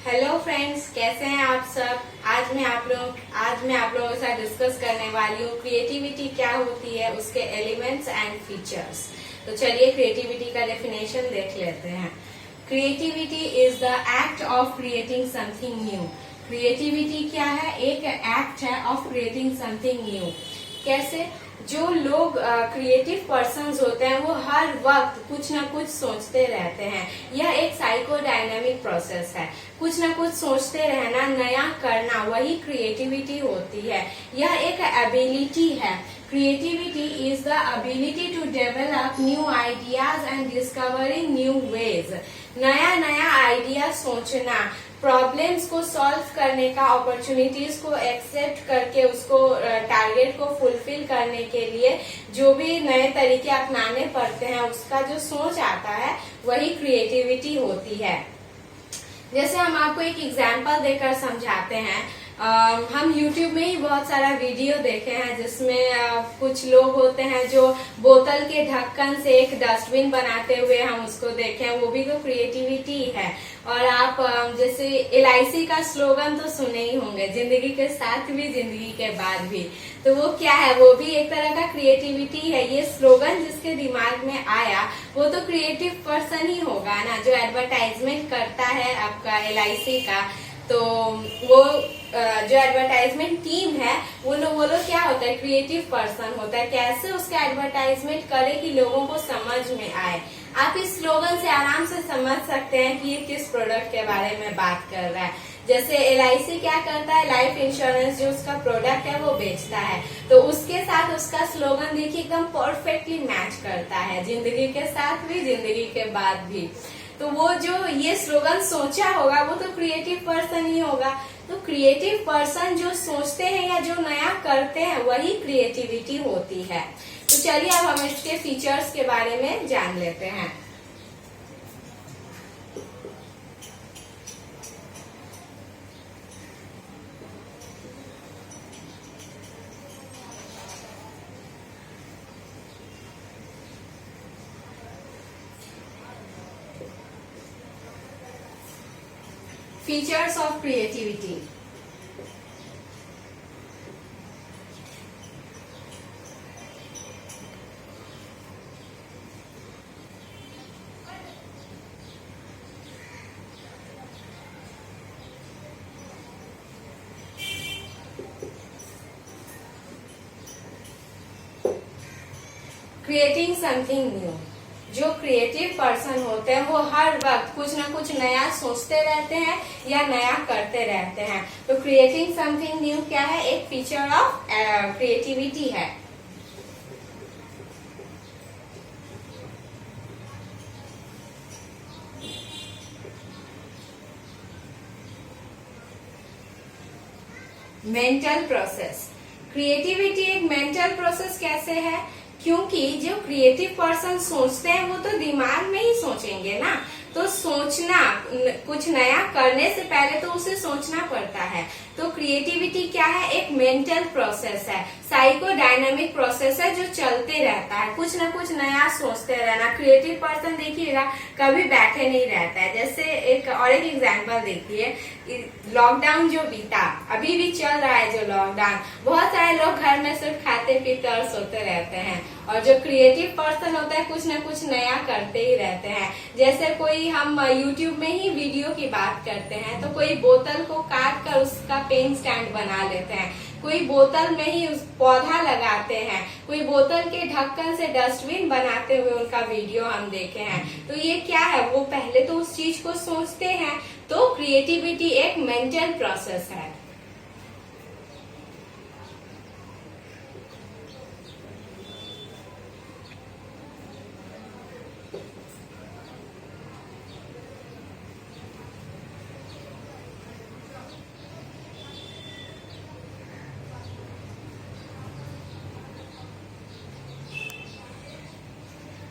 Hello friends, कैसे हैं आप सब। आज मैं आप लोगों के साथ डिस्कस करने वाली हूँ क्रिएटिविटी क्या होती है, उसके एलिमेंट्स एंड फीचर्स। तो चलिए क्रिएटिविटी का डेफिनेशन देख लेते हैं। Creativity is the act of creating something new. Creativity क्या है? एक एक्ट है ऑफ क्रिएटिंग समथिंग न्यू। कैसे? जो लोग क्रिएटिव पर्सन्स होते हैं वो हर वक्त कुछ ना कुछ सोचते रहते हैं। यह एक साइकोडायनामिक प्रोसेस है। कुछ ना कुछ सोचते रहना, नया करना, वही क्रिएटिविटी होती है। यह एक एबिलिटी है। Creativity is the ability to develop new ideas and discovering new ways. नया नया आइडिया सोचना, प्रॉब्लम्स को सॉल्व करने का, अपॉर्चुनिटीज को एक्सेप्ट करके उसको टारगेट को फुलफिल करने के लिए जो भी नए तरीके अपनाने पड़ते हैं, उसका जो सोच आता है वही क्रिएटिविटी होती है। जैसे हम आपको एक एग्जांपल देकर समझाते हैं। हम YouTube में ही बहुत सारा वीडियो देखे हैं जिसमें कुछ लोग होते हैं जो बोतल के ढक्कन से एक डस्टबिन बनाते हुए हम उसको देखे हैं। वो भी तो क्रिएटिविटी है। और आप जैसे LIC का स्लोगन तो सुने ही होंगे, जिंदगी के साथ भी जिंदगी के बाद भी। तो वो क्या है? वो भी एक तरह का क्रिएटिविटी है। ये स्लोगन जिसके दिमाग में आया वो तो क्रिएटिव पर्सन ही होगा ना, जो एडवर्टाइजमेंट करता है आपका LIC का। तो वो जो एडवर्टाइजमेंट टीम है वो लोग क्या होता है? क्रिएटिव पर्सन होता है। कैसे उसका एडवर्टाइजमेंट करे कि लोगों को समझ में आए। आप इस स्लोगन से आराम से समझ सकते हैं कि ये किस प्रोडक्ट के बारे में बात कर रहा है। जैसे LIC क्या करता है? लाइफ इंश्योरेंस जो उसका प्रोडक्ट है वो बेचता है, तो उसके साथ उसका स्लोगन देखिए एकदम परफेक्टली मैच करता है, जिंदगी के साथ भी जिंदगी के बाद भी। तो वो जो ये स्लोगन सोचा होगा वो तो क्रिएटिव पर्सन ही होगा। तो क्रिएटिव पर्सन जो सोचते हैं या जो नया करते हैं वही क्रिएटिविटी होती है। तो चलिए अब हम इसके फीचर्स के बारे में जान लेते हैं। Features of creativity. Creating something new. जो क्रिएटिव पर्सन होते हैं वो हर वक्त कुछ ना कुछ नया सोचते रहते हैं या नया करते रहते हैं। तो क्रिएटिंग समथिंग न्यू क्या है? एक फीचर ऑफ क्रिएटिविटी है। Mental process. क्रिएटिविटी एक मेंटल प्रोसेस कैसे है? क्योंकि जो क्रिएटिव पर्सन सोचते हैं वो तो दिमाग में ही सोचेंगे ना। तो सोचना, कुछ नया करने से पहले तो उसे सोचना पड़ता है। तो क्रिएटिविटी क्या है? एक मेंटल प्रोसेस है, साइकोडायनामिक प्रोसेस है जो चलते रहता है। कुछ ना कुछ नया सोचते रहना। क्रिएटिव पर्सन देखिएगा कभी बैठे नहीं रहता है। जैसे एक एग्जांपल देखिए, लॉकडाउन जो बीता, अभी भी चल रहा है जो लॉकडाउन, बहुत सारे लोग घर में सिर्फ खाते पीते और सोते रहते हैं। और जो क्रिएटिव पर्सन होता है कुछ ना कुछ नया करते ही रहते हैं। जैसे कोई हम YouTube में ही वीडियो की बात करते हैं तो कोई बोतल को काट कर उसका पेन स्टैंड बना लेते हैं, कोई बोतल में ही उस पौधा लगाते हैं, कोई बोतल के ढक्कन से डस्टबिन बनाते हुए उनका वीडियो हम देखे हैं। तो ये क्या है? वो पहले तो उस चीज को सोचते हैं। तो क्रिएटिविटी एक मेंटल प्रोसेस है।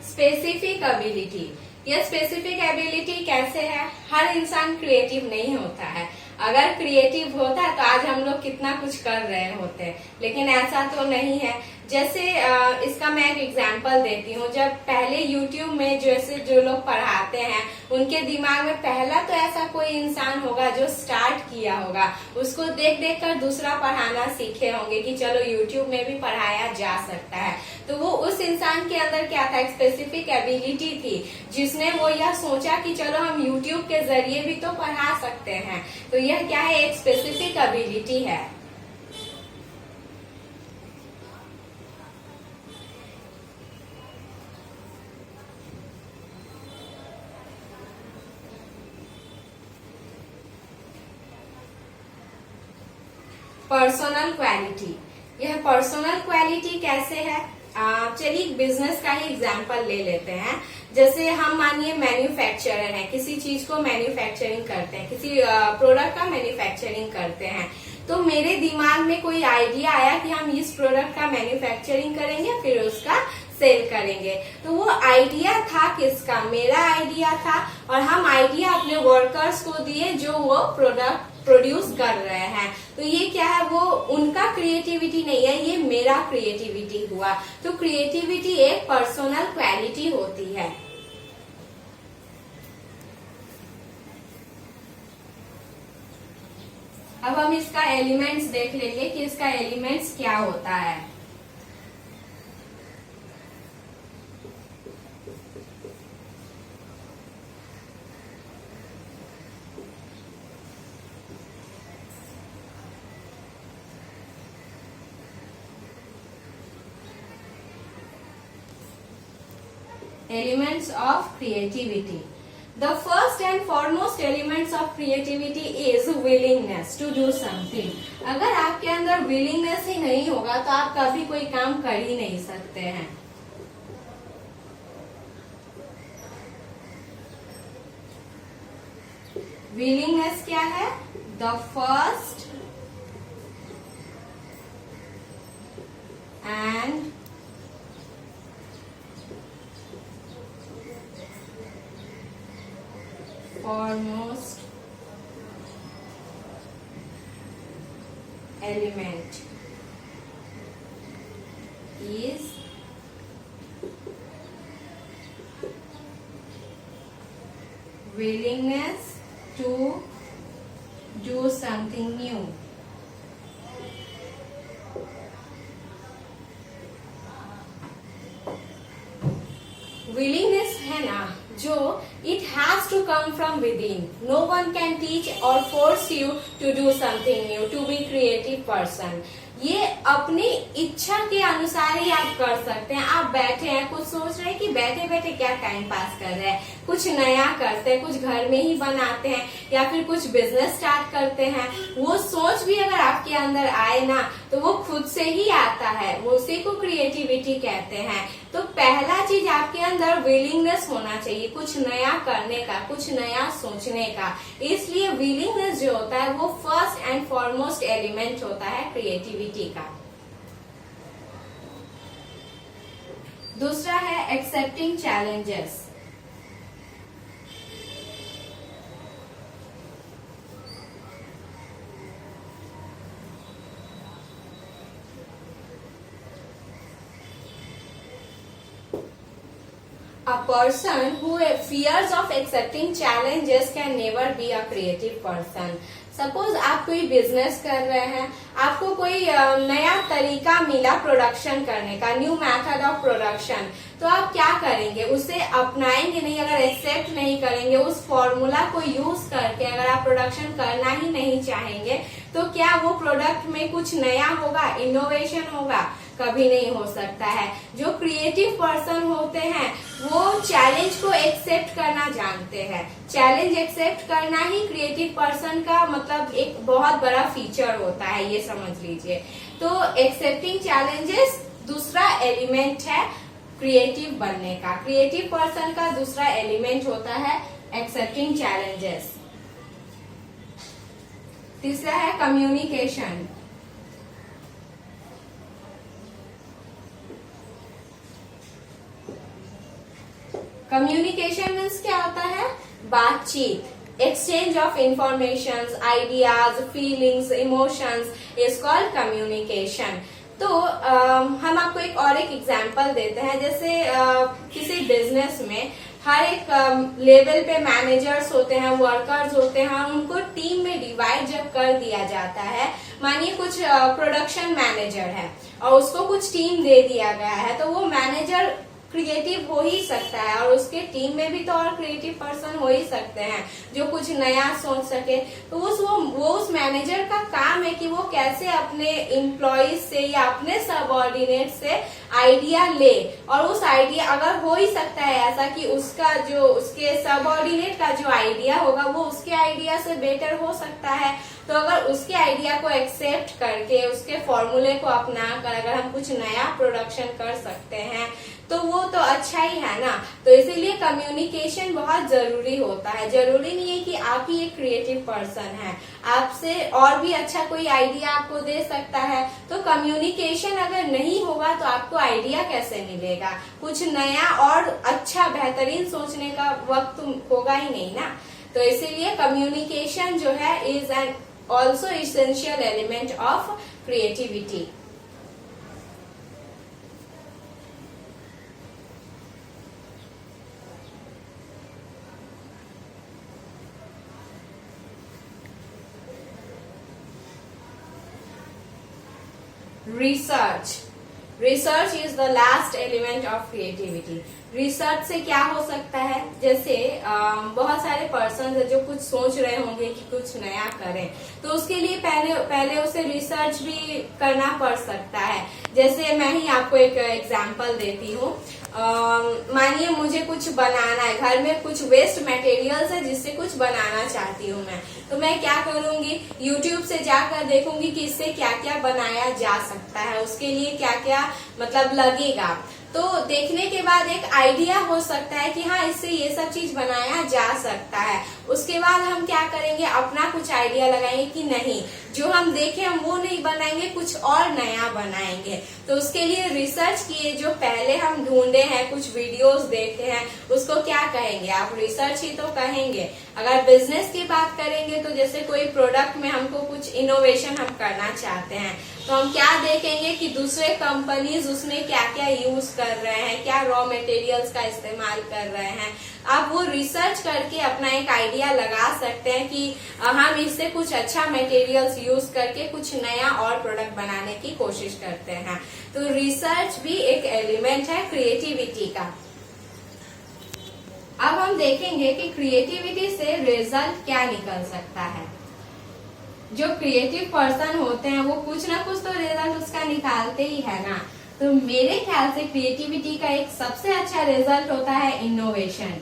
Specific ability. यह स्पेसिफिक एबिलिटी कैसे है? हर इंसान क्रिएटिव नहीं होता है। अगर क्रिएटिव होता तो आज हम लोग कितना कुछ कर रहे होते, लेकिन ऐसा तो नहीं है। जैसे इसका मैं एक एग्जांपल देती हूँ। जब पहले YouTube में जैसे जो लोग पढ़ाते हैं उनके दिमाग में पहला तो ऐसा कोई इंसान होगा जो स्टार्ट किया होगा, उसको देख देख कर दूसरा पढ़ाना सीखे होंगे कि चलो YouTube में भी पढ़ाया जा सकता है। तो वो उस इंसान के अंदर क्या था, एक स्पेसिफिक एबिलिटी थी जिसने वो यह सोचा कि चलो हम YouTube के जरिए भी तो पढ़ा सकते हैं। तो यह क्या है, एक स्पेसिफिक एबिलिटी है। पर्सनल क्वालिटी, यह पर्सनल क्वालिटी कैसे है, चलिए बिजनेस का ही एग्जांपल ले लेते हैं। जैसे हम मानिए मैन्युफैक्चरर हैं, किसी चीज को मैन्युफैक्चरिंग करते हैं, किसी प्रोडक्ट का मैन्युफैक्चरिंग करते हैं। तो मेरे दिमाग में कोई आइडिया आया कि हम इस प्रोडक्ट का मैन्युफैक्चरिंग करेंगे फिर उसका सेल करेंगे। तो वो आइडिया था किसका, मेरा आइडिया था, और हम आइडिया अपने वर्कर्स को दिए जो वो प्रोडक्ट प्रोड्यूस कर रहे हैं। तो ये क्या है, वो उनका क्रिएटिविटी नहीं है, ये मेरा क्रिएटिविटी हुआ। तो क्रिएटिविटी एक पर्सनल क्वालिटी होती है। अब हम इसका एलिमेंट्स देख लेंगे कि इसका एलिमेंट्स क्या होता है। Elements of creativity. The first and foremost elements of creativity is willingness to do something. अगर आपके अंदर willingness ही नहीं होगा तो आप कभी कोई काम कर ही नहीं सकते हैं। willingness क्या है, the first and foremost element is willingness to do something new. willingness है ना जो it has to come from within. No one can teach or force you to do something new, to be creative person. ये अपनी इच्छा के अनुसार ही आप कर सकते हैं। आप बैठे हैं, कुछ सोच रहे हैं कि बैठे बैठे क्या टाइम पास कर रहे हैं, कुछ नया करते हैं, कुछ घर में ही बनाते हैं या फिर कुछ बिजनेस स्टार्ट करते हैं। वो सोच भी अगर आपके अंदर आए ना तो वो खुद से ही आता है, वो उसी को क्रिएटिविटी कहते हैं। तो पहला चीज आपके अंदर विलिंगनेस होना चाहिए, कुछ नया करने का, कुछ नया सोचने का। इसलिए विलिंगनेस जो होता है वो फर्स्ट एंड फॉरमोस्ट एलिमेंट होता है क्रिएटिविटी का। दूसरा है accepting challenges. A person who fears of accepting challenges can never be a creative person. Suppose आप कोई बिजनेस कर रहे हैं, आपको कोई नया तरीका मिला प्रोडक्शन करने का, न्यू मेथड ऑफ प्रोडक्शन, तो आप क्या करेंगे, उसे अपनाएंगे नहीं। अगर एक्सेप्ट नहीं करेंगे उस फॉर्मूला को यूज करके, अगर आप प्रोडक्शन करना ही नहीं चाहेंगे तो क्या वो प्रोडक्ट में कुछ नया होगा, इनोवेशन होगा? कभी नहीं हो सकता है। जो क्रिएटिव पर्सन होते हैं वो चैलेंज को एक्सेप्ट करना जानते हैं। चैलेंज एक्सेप्ट करना ही क्रिएटिव पर्सन का मतलब एक बहुत बड़ा फीचर होता है, ये समझ लीजिए। तो एक्सेप्टिंग चैलेंजेस दूसरा एलिमेंट है क्रिएटिव बनने का। क्रिएटिव पर्सन का दूसरा एलिमेंट होता है एक्सेप्टिंग चैलेंजेस। तीसरा है कम्युनिकेशन। कम्युनिकेशन मीन्स क्या होता है, बातचीत, exchange of information, ideas, feelings, emotions is called communication. तो हम आपको एक एग्जांपल देते हैं। जैसे किसी बिजनेस में हर एक लेवल पे मैनेजर्स होते हैं, वर्कर्स होते हैं, उनको टीम में डिवाइड जब कर दिया जाता है, मानिए कुछ प्रोडक्शन मैनेजर है और उसको कुछ टीम दे दिया गया है, तो वो मैनेजर क्रिएटिव हो ही सकता है और उसके टीम में भी तो और क्रिएटिव पर्सन हो ही सकते हैं जो कुछ नया सोच सके। तो उस मैनेजर का काम है कि वो कैसे अपने एम्प्लॉइज से या अपने सबऑर्डिनेट से आइडिया ले, और उस आइडिया अगर हो ही सकता है ऐसा कि उसके सबऑर्डिनेट का जो आइडिया होगा वो उसके आइडिया से बेटर हो सकता है, तो अगर उसके आइडिया को एक्सेप्ट करके उसके फॉर्मूले को अपना कर अगर हम कुछ नया प्रोडक्शन कर सकते हैं तो वो तो अच्छा ही है ना। तो इसीलिए कम्युनिकेशन बहुत जरूरी होता है। जरूरी नहीं है कि आप ही एक क्रिएटिव पर्सन है, आपसे और भी अच्छा कोई आइडिया आपको दे सकता है। तो कम्युनिकेशन अगर नहीं होगा तो आपको आइडिया कैसे मिलेगा, कुछ नया और अच्छा बेहतरीन सोचने का वक्त होगा ही नहीं ना। तो इसीलिए कम्युनिकेशन जो है is an also essential element of creativity. Research is the last element of creativity. Research से क्या हो सकता है, जैसे बहुत सारे पर्सन है जो कुछ सोच रहे होंगे कि कुछ नया करें, तो उसके लिए पहले उसे रिसर्च भी करना पड़ सकता है। जैसे मैं ही आपको एक एग्जांपल देती हूँ। मानिए मुझे कुछ बनाना है, घर में कुछ वेस्ट मटेरियल्स है जिससे कुछ बनाना चाहती हूँ मैं, तो मैं क्या करूंगी, यूट्यूब से जाकर देखूंगी कि इससे क्या क्या बनाया जा सकता है, उसके लिए क्या क्या मतलब लगेगा। तो देखने के बाद एक आइडिया हो सकता है कि हाँ इससे ये सब चीज बनाया जा सकता है। उसके बाद हम क्या करेंगे, अपना कुछ आइडिया लगाएंगे कि नहीं जो हम देखें हम वो नहीं बनाएंगे, कुछ और नया बनाएंगे। तो उसके लिए रिसर्च किए, जो पहले हम ढूंढे हैं, कुछ वीडियोस देखे हैं, उसको क्या कहेंगे, आप रिसर्च ही तो कहेंगे। अगर बिजनेस की बात करेंगे तो जैसे कोई प्रोडक्ट में हमको कुछ इनोवेशन हम करना चाहते हैं, तो हम क्या देखेंगे कि दूसरे कंपनीज उसमें क्या क्या यूज कर रहे हैं, क्या रॉ मटेरियल्स का इस्तेमाल कर रहे हैं। आप वो रिसर्च करके अपना एक आइडिया लगा सकते हैं कि हम इससे कुछ अच्छा मटेरियल्स यूज करके कुछ नया और प्रोडक्ट बनाने की कोशिश करते हैं। तो रिसर्च भी एक एलिमेंट है क्रिएटिविटी का। अब हम देखेंगे कि क्रिएटिविटी से रिजल्ट क्या निकल सकता है। जो क्रिएटिव पर्सन होते हैं वो कुछ ना कुछ तो रिजल्ट उसका निकालते ही है ना। तो मेरे ख्याल से क्रिएटिविटी का एक सबसे अच्छा रिजल्ट होता है innovation.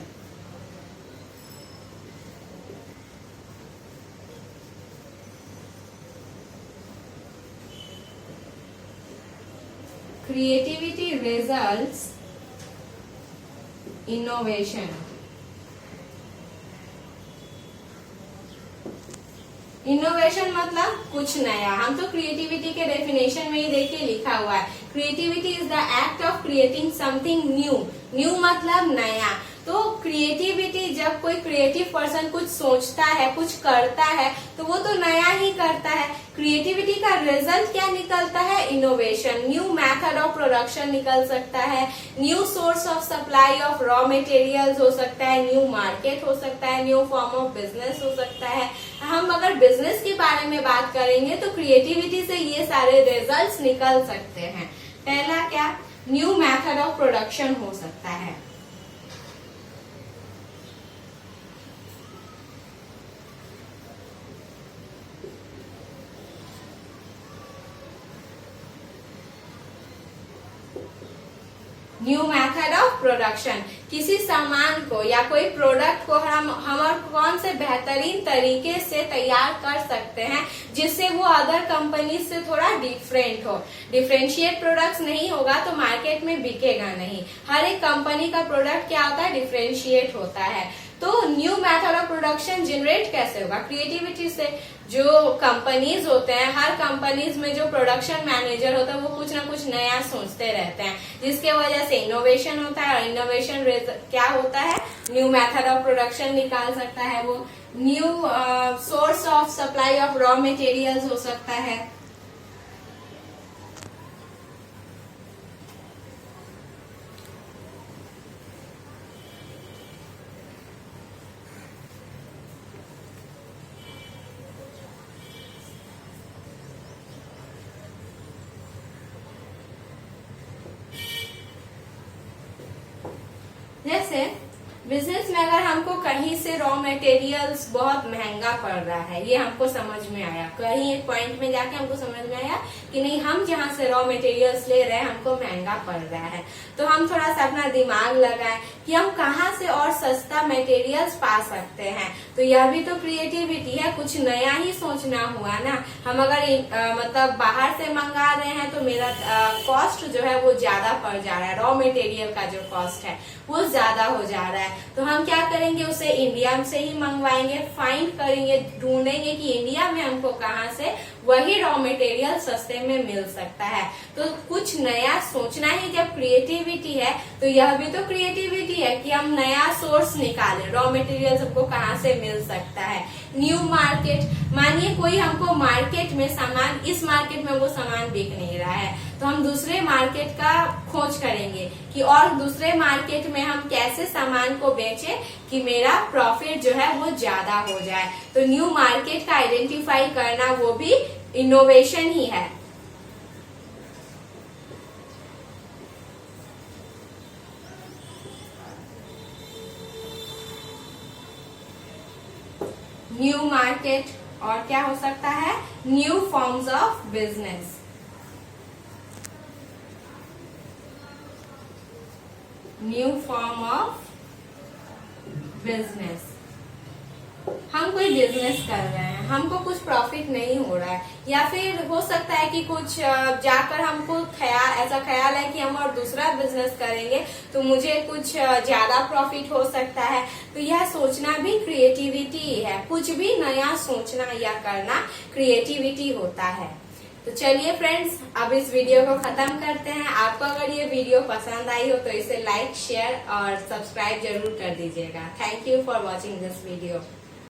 Creativity results innovation. Innovation मतलब कुछ नया। हम तो क्रिएटिविटी के डेफिनेशन में ही देखिए लिखा हुआ है, creativity is the act of creating something new. New मतलब नया। तो क्रिएटिविटी, जब कोई क्रिएटिव पर्सन कुछ सोचता है, कुछ करता है, तो वो तो नया ही करता है। क्रिएटिविटी का रिजल्ट क्या निकलता है, innovation. New method of production निकल सकता है, new source of supply of raw materials हो सकता है, न्यू मार्केट हो सकता है, न्यू फॉर्म ऑफ बिजनेस हो सकता है। हम अगर बिजनेस के बारे में बात करेंगे तो क्रिएटिविटी से ये सारे रिजल्ट्स निकल सकते हैं। पहला क्या, न्यू मेथड ऑफ प्रोडक्शन हो सकता है। न्यू मेथड ऑफ प्रोडक्शन, किसी सामान को या कोई प्रोडक्ट को हम कौन से बेहतरीन तरीके से तैयार कर सकते हैं जिससे वो अदर कंपनी से थोड़ा डिफरेंट हो। डिफरेंशिएट प्रोडक्ट्स नहीं होगा तो मार्केट में बिकेगा नहीं। हर एक कंपनी का प्रोडक्ट क्या होता है, डिफरेंशिएट होता है। तो new method of production generate कैसे होगा, क्रिएटिविटी से। जो कंपनीज होते हैं, हर कंपनीज में जो प्रोडक्शन मैनेजर होता है वो कुछ ना कुछ नया सोचते रहते हैं, जिसके वजह से इनोवेशन होता है। और इनोवेशन क्या होता है, न्यू मेथड ऑफ प्रोडक्शन निकाल सकता है वो। New source of supply of raw materials हो सकता है। जैसे बिजनेस में अगर हमको कहीं से रॉ मटेरियल्स बहुत महंगा पड़ रहा है, ये हमको समझ में आया, कहीं एक पॉइंट में जाके हमको समझ में आया कि नहीं, हम जहाँ से रॉ मटेरियल्स ले रहे हैं हमको महंगा पड़ रहा है, तो हम थोड़ा सा अपना दिमाग लगाएं कि हम कहाँ से और सस्ता मटेरियल्स पा सकते हैं। तो यह भी तो क्रिएटिविटी है, कुछ नया ही सोचना हुआ ना। हम अगर मतलब बाहर से मंगा रहे हैं तो मेरा कॉस्ट जो है वो ज्यादा पड़ जा रहा है, रॉ मटेरियल का जो कॉस्ट है वो ज्यादा हो जा रहा है। तो हम क्या करेंगे, उसे इंडिया से ही मंगवाएंगे, फाइंड करेंगे, ढूंढेंगे कि इंडिया में हमको कहाँ से वही रॉ मटेरियल सस्ते में मिल सकता है। तो कुछ नया सोचना ही जब क्रिएटिविटी है, तो यह भी तो क्रिएटिविटी है कि हम नया सोर्स निकालें, रॉ मटेरियल हमको कहाँ से मिल सकता है। न्यू मार्केट, मानिए कोई हमको मार्केट में सामान, इस मार्केट में वो सामान बिक नहीं रहा है, तो हम दूसरे मार्केट का खोज करेंगे कि और दूसरे मार्केट में हम कैसे सामान को बेचें कि मेरा प्रॉफिट जो है वो ज्यादा हो जाए। तो न्यू मार्केट का आइडेंटिफाई करना वो भी इनोवेशन ही है। न्यू मार्केट और क्या हो सकता है, new forms of business. New form of business, हम कोई बिजनेस कर रहे हैं, हमको कुछ प्रॉफिट नहीं हो रहा है, या फिर हो सकता है कि कुछ जाकर हमको ऐसा ख्याल है कि हम और दूसरा बिजनेस करेंगे तो मुझे कुछ ज्यादा प्रॉफिट हो सकता है। तो यह सोचना भी क्रिएटिविटी है, कुछ भी नया सोचना या करना क्रिएटिविटी होता है। तो चलिए फ्रेंड्स, अब इस वीडियो को खत्म करते हैं। आपको अगर ये वीडियो पसंद आई हो तो इसे लाइक, शेयर और सब्सक्राइब जरूर कर दीजिएगा। Thank you for watching this video.